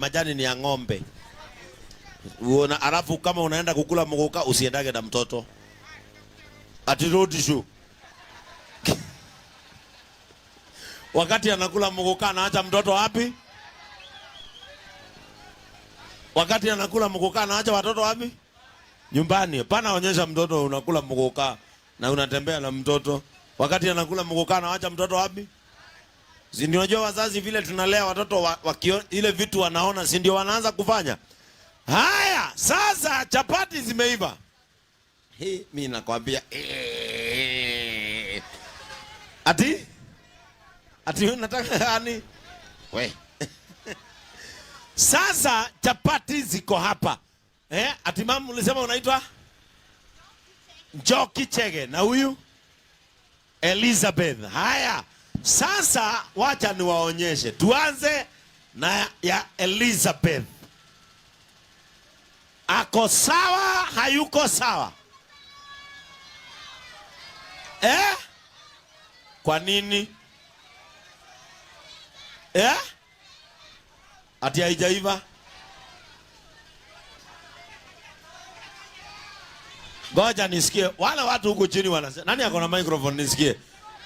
Majani ni ya ng'ombe. Uona, alafu kama unaenda kukula muguka usiendage na mtoto. Ati road show. Wakati anakula muguka anaacha mtoto wapi? Wakati anakula muguka anaacha watoto wapi? Nyumbani. Hapana, onyesha mtoto unakula muguka na unatembea na mtoto. Wakati anakula muguka anaacha mtoto wapi? Si ndio unajua wazazi vile tunalea watoto ile vitu wanaona, si ndio wanaanza kufanya. Haya, sasa chapati zimeiva. Mimi nakwambia Ati unataka yani? We. Sasa chapati ziko hapa. Ati mama ulisema unaitwa Njoki Chege na huyu Elizabeth. Haya. Sasa wacha niwaonyeshe. Tuanze na ya Elizabeth. Ako sawa, hayuko sawa? Kwa nini? Ati haijaiva? Ngoja nisikie. Wale watu huko chini wanasema. Nani ako na microphone nisikie?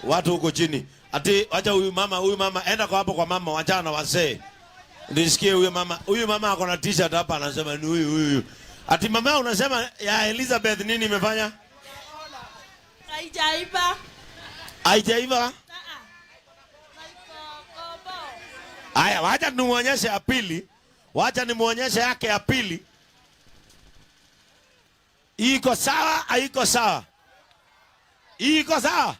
Watu huko chini. Ati acha huyu mama enda kwa hapo kwa mama, wachana na wasee. Nisikie huyu mama ako na t-shirt hapa anasema ni huyu. Ati mama unasema ya Elizabeth nini imefanya? Haijaiva. Haijaiva? Aya, wacha nimuonyeshe ya pili. Wacha nimuonyeshe yake ya pili. Iko sawa, haiko sawa? Iko sawa?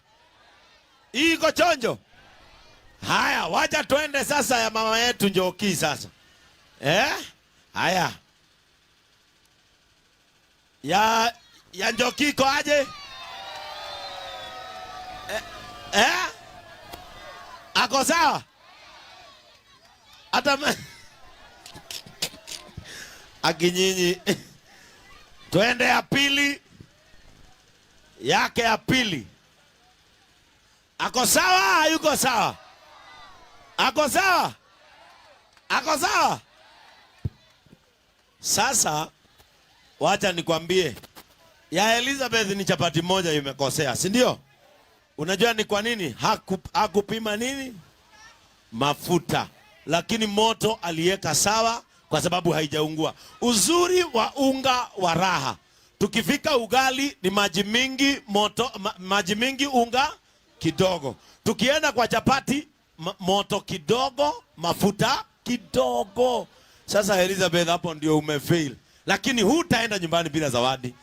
Iko chonjo? Haya, wacha tuende sasa ya mama yetu Njoki sasa. Haya. Ya Njoki iko aje? Ako sawa? Hata akinyinyi. Tuende ya pili. Yake ya pili. Ako sawa, hayuko sawa? Ako sawa? Ako sawa? Sasa wacha nikwambie. Ya Elizabeth ni chapati moja imekosea, si ndio? Unajua ni kwa nini? Hakupima nini? Mafuta. Lakini moto aliweka sawa kwa sababu haijaungua. Uzuri wa unga wa raha. Tukifika ugali ni maji mingi, maji mingi, unga kidogo. Tukienda kwa chapati moto kidogo, mafuta kidogo. Sasa Elizabeth hapo ndio umefail. Lakini hutaenda nyumbani bila zawadi.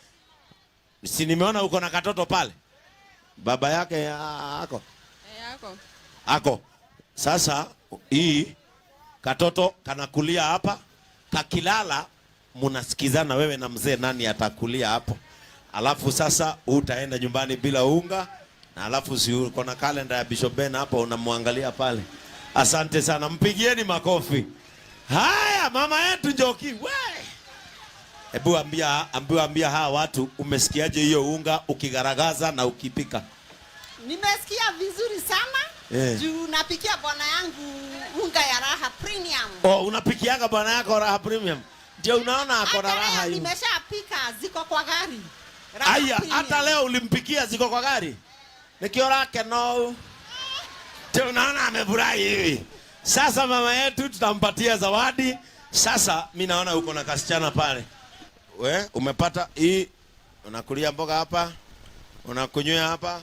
Si nimeona uko na katoto pale? Baba yake ako. Ako. Sasa hii katoto kanakulia hapa. Kakilala munasikizana wewe na mzee nani atakulia hapo. Alafu sasa utaenda nyumbani bila unga. Na alafu si uko na kalenda ya Bishop Ben hapo unamwangalia pale. Asante sana, mpigieni makofi. Haya, mama yetu Njoki, we. Hebu ambia hawa watu umesikiaje hiyo unga ukigaragaza na ukipika? Nimesikia vizuri sana. Juu napikia bwana yangu unga ya raha premium. Oh, unapikiaga bwana yako raha premium. Ndio unaona ako na raha hiyo. Nimeshapika ziko kwa gari. Aya, hata leo ulimpikia ziko kwa gari. Nikiorake no. Ndio unaona amefurahi hivi. Sasa mama yetu tutampatia zawadi. Sasa mimi naona uko na kasichana pale. We, umepata hii, unakulia mboga hapa, unakunywea hapa.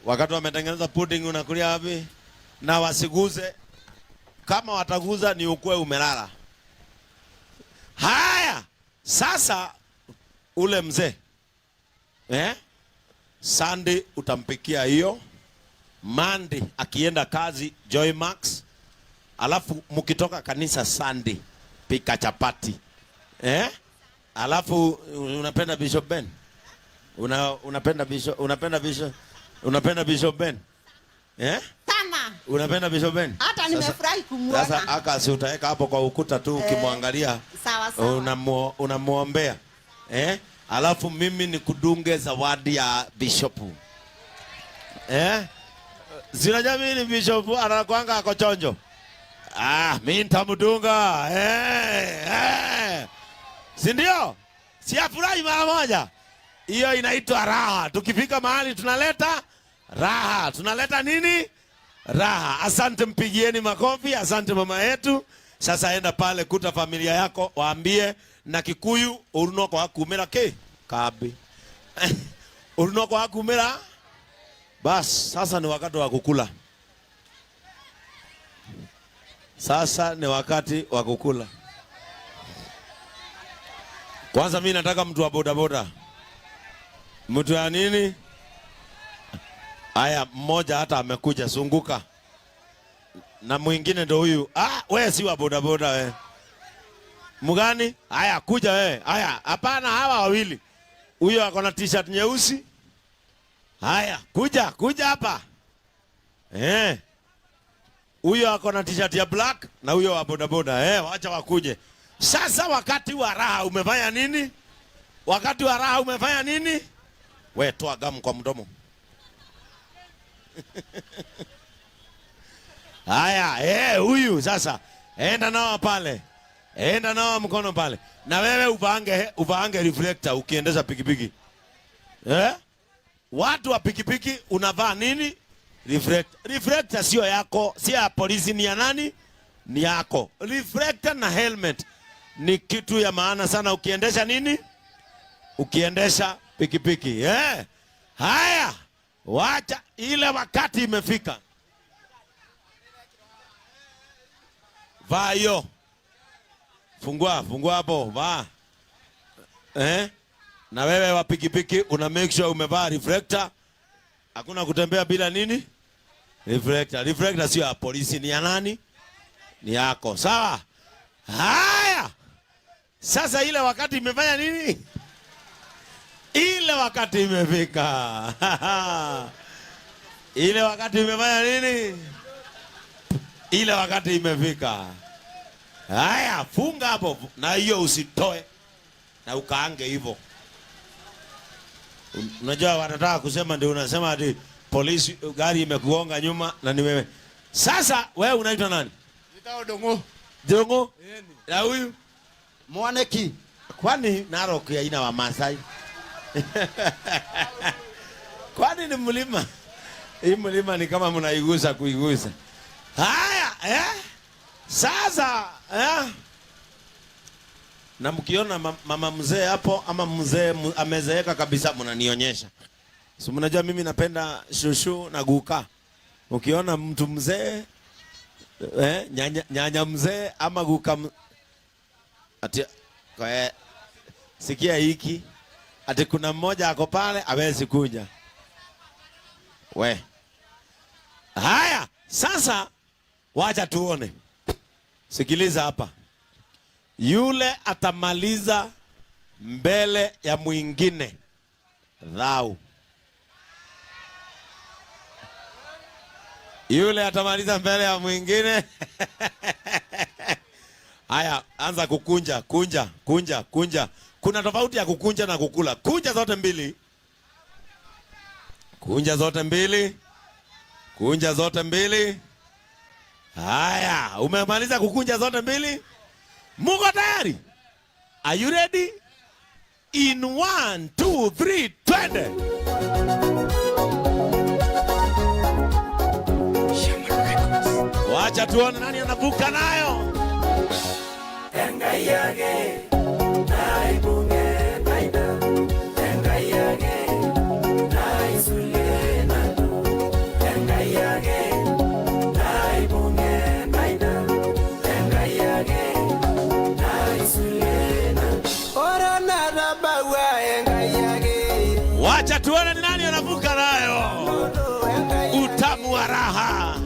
Wakati wametengeneza pudding unakulia wapi? Na wasiguze. Kama wataguza ni ukwe umelala. Haya, sasa ule mzee. Sunday utampikia hiyo. Monday akienda kazi Joy Max. Alafu mkitoka kanisa Sunday pika chapati. Alafu unapenda Bishop Ben? Unapenda Bishop Ben? Sana. Unapenda Bishop Ben? Hata nimefurahi kumuona. Sasa akasi utaweka hapo kwa ukuta tu ukimwangalia. Sawa sawa. Unamuombea. Alafu mimi nikudunge zawadi ya Bishop. Zina jamii ni Bishop anakuanga ako chonjo. Mimi nitamdunga. Si ndio? Si afurahi mara moja. Hiyo inaitwa raha. Tukifika mahali tunaleta raha. Tunaleta nini? Raha. Asante, mpigieni makofi. Asante mama yetu. Sasa enda pale, kuta familia yako, waambie na Kikuyu urunoko hakumera ke kabi. Urunoko hakumera. Bas, sasa ni wakati wa kukula. Sasa ni wakati wa kukula. Kwanza mimi nataka mtu wa bodaboda. Mtu ya nini? Aya, mmoja hata amekuja, zunguka. Na mwingine ndo huyu. Wewe si wa bodaboda wewe. Mgani? Aya, kuja wewe. Aya, hapana, hawa wawili. Huyo ako na t-shirt nyeusi. Haya, kuja hapa. Huyo ako na t-shirt ya black na huyo wa bodaboda. Wacha wakuje. Sasa wakati wa raha umefanya nini? Wakati wa raha umefanya nini? We, toa gamu kwa mdomo. Haya, huyu sasa. Enda nao pale. Enda nao mkono pale. Na wewe uvaange reflector ukiendesha pikipiki. Watu wa pikipiki unavaa nini? Reflector. Reflector sio yako, sio ya polisi, ni ya nani? Ni yako. Reflector na helmet ni kitu ya maana sana ukiendesha nini? Ukiendesha pikipiki. Haya. Wacha ile wakati imefika. Vaa hiyo. Fungua hapo, vaa. Na wewe wa pikipiki una make sure umevaa reflector. Hakuna kutembea bila nini? Reflector. Reflector sio ya polisi, ni ya nani? Ni yako. Sawa? Haya. Sasa ile wakati imefanya nini? Ile wakati imefika. Ile wakati imefanya nini? Ile wakati imefika. Haya, funga hapo na hiyo usitoe na ukaange hivyo. Unajua wanataka kusema ndio unasema ati polisi gari imekugonga nyuma na ni wewe. Sasa wewe unaitwa nani? Nitao Dongo. Dongo? Na huyu Mwaneki. Kwani Narok ya ina wa Masai? Kwani ni mlima? Hii mlima ni kama mnaigusa kuigusa. Haya, Sasa, na mkiona mama mzee hapo ama mzee amezeeka kabisa mnanionyesha. So mnajua mimi napenda shushu na guka. Ukiona mtu mzee, nyanya mzee ama guka ati sikia hiki. Ati kuna mmoja ako pale hawezi kuja. Haya, sasa wacha tuone. Sikiliza hapa. Yule atamaliza mbele ya mwingine dhau. Yule atamaliza mbele ya mwingine. Haya, anza kukunja, kunja. Kuna tofauti ya kukunja na kukula. Kunja zote mbili. Kunja zote mbili. Haya, umemaliza kukunja zote mbili? Muko tayari? Are you ready? In 1, 2, 3, twende. Wacha tuone nani anavuka nayo. Wacha tuone nani anavuka nayo. Utamu wa raha.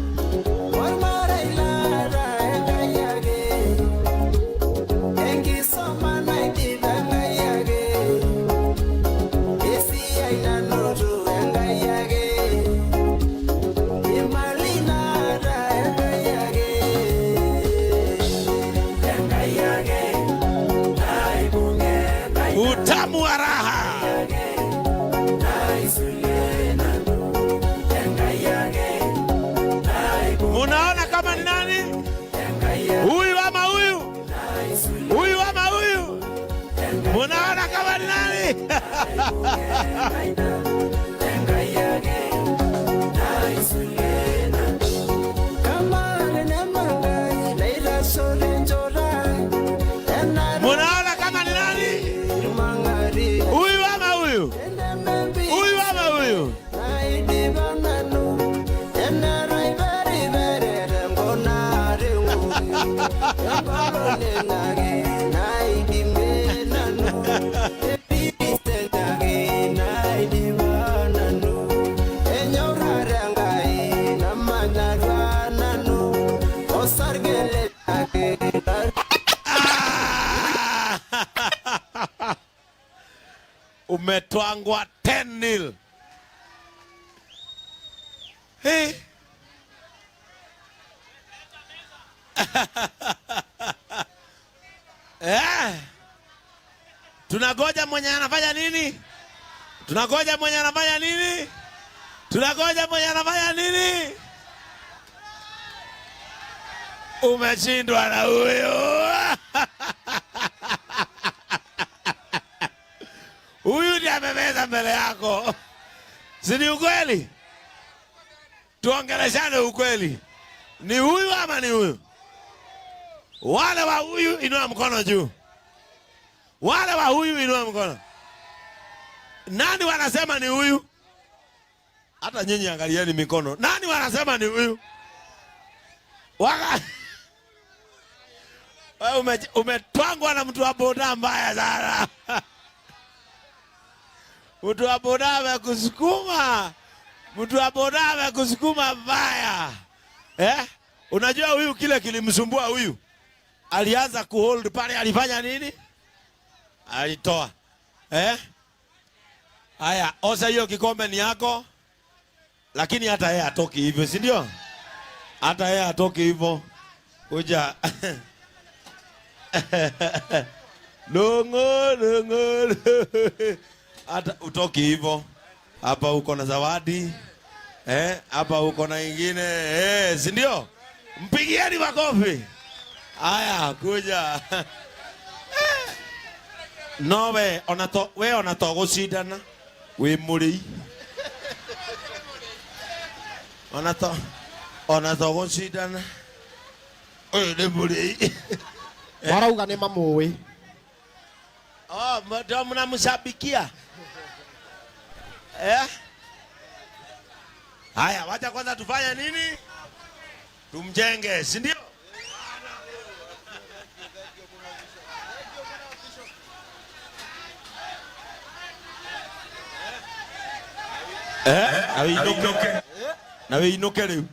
Utamu wa raha. Munaona kama ni nani? Munaona kama ni nani? Munaona kama ni nani? Huyu ama huyu? Huyu ama huyu? Umetwangwa 10-0. Hey. Tunagoja mwenye anafanya nini? Tunagoja mwenye anafanya nini? Tunagoja mwenye anafanya nini? Umeshindwa na huyo. Huyu ndiye amemeza mbele yako. Si ni ukweli? Tuongeleshane ukweli. Ni huyu ama ni huyu? Wale wa huyu inua mkono juu. Wale wa huyu inua mkono. Nani wanasema ni huyu? Hata nyinyi angalieni mikono. Nani wanasema ni huyu? Umetwangwa na mtu wa boda mbaya sana. Mtu wa boda amekusukuma. Mtu wa boda amekusukuma mbaya. Unajua huyu kile kilimsumbua huyu. Alianza kuhold pale, alifanya nini? Alitoa. Haya, osa hiyo kikombe ni yako. Lakini hata yeye atoki hivyo, si ndio? Hata yeye atoki hivyo. Kuja. Longo. Hata utoki hivyo. Hapa uko na zawadi. Hapa uko na ingine. Si ndio? Mpigieni makofi. Haya, kuja. No we onato gucindana wi muri. Onato gucindana. Oyo ni muri. Warauga ni mamuwi. Ndio mnamshabikia. Haya, wacha kwanza tufanye nini? Tumjenge, si ndio? Na we inuke riu.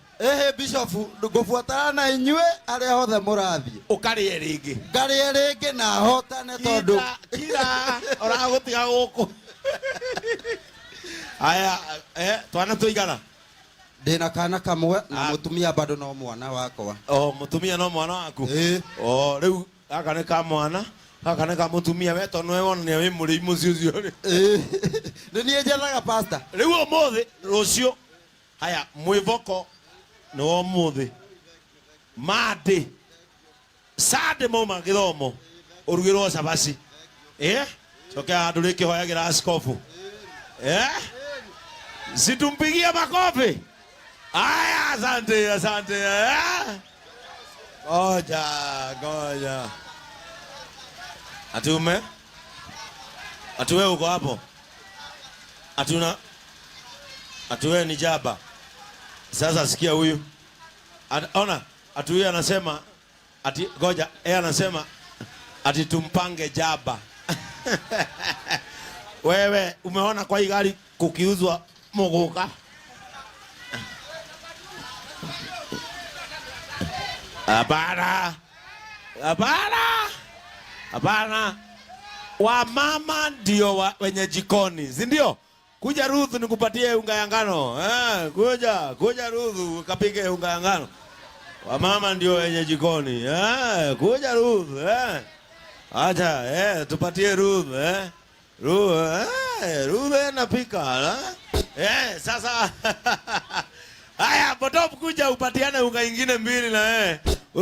Bishop ngubuatana na inyue ari hothe murathi. Ukarie ringi. Ngarie ringi na hotane tondu. Kira oragutiga guku. Aya, twana tuigana. Ndina kana kamwe na mutumia bado no mwana wakwa. Mutumia no mwana waku. Riu aka ne ka mwana. Aka ne ka mutumia we tonwe wona ni wi muri muciucio ri. Ni njeraga pastor. Riu omuthi rucio. Haya, mwivoko no omuthi. Made. Sade moma githomo. Urugirwo cabaci. Coke andu riki hoyagira askofu. Situmpigie makofi. Aya, asante. Goja. Atume. Atuwe uko hapo. Atuwe ni jaba. Sasa sikia huyu. Ona, atuwe anasema goja, anasema tumpange jaba. Wewe umeona kwa hii gari kukiuzwa muguka? Hapana. Wamama ndio wenye jikoni, si ndio? Kuja Ruth nikupatie unga ya ngano. Kuja Ruth kapike unga ya ngano. Wamama ndio wenye jikoni. Kuja Ruth. Acha, tupatie Ruth, Ruth napika. Sasa haya, Botop kuja upatiane unga ingine mbili na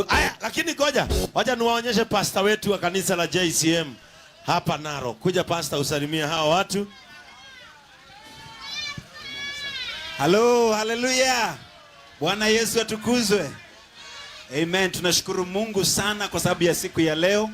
Haya, lakini koja, wacha niwaonyeshe pastor wetu wa kanisa la JCM. hapa Narok. Kuja pastor, usalimia hawa watu. Halo, haleluya. Bwana Yesu atukuzwe. Amen. Tunashukuru Mungu sana kwa sababu ya siku ya leo.